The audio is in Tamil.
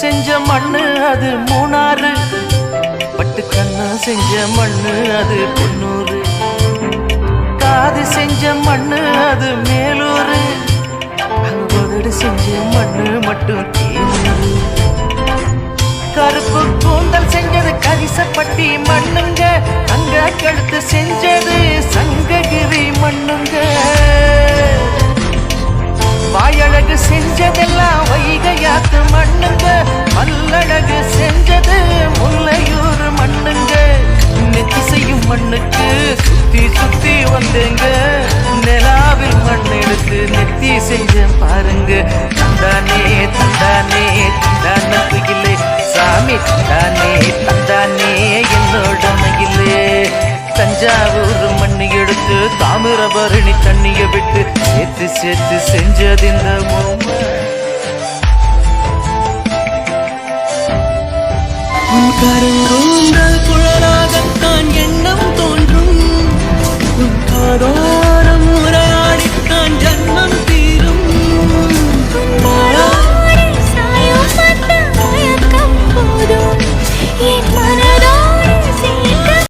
செஞ்ச மண்ணு அது மூணாறு, பட்டு கண்ணு செஞ்ச மண்ணு அது பொன்னூறு, காது செஞ்ச மண்ணு அது மேலூரு, அங்கோடு செஞ்ச மண்ணு மட்டும் தேனூரு. கருப்பு கூந்தல் செஞ்சது கரிசப்பட்டி மண்ணுங்க, அங்க கழுத்து செஞ்சது சங்ககிரி மண்ணுங்க. வாயழகு செஞ்சதெல்லாம் வைகையாத்து மண்ணுங்க, பல்லழகு செஞ்சது முல்லையூர் மண்ணுங்க. நெத்தி செய்யும் மண்ணுக்கு சுத்தி சுத்தி வந்தேங்க, நிலாவில் மண் எடுத்து நெத்தி செஞ்ச பாருங்க. தந்தானே தந்தானே தந்தான குயிலே சாமி, தந்தானே தந்தானே என்னோட மயிலே. தஞ்சாவூர் மண்ணு எடுத்து தாமிரபரணி தண்ணிய விட்டு சேர்த்து சேர்த்து செஞ்சது இந்த பொம்மை. கருங்கூந்தல்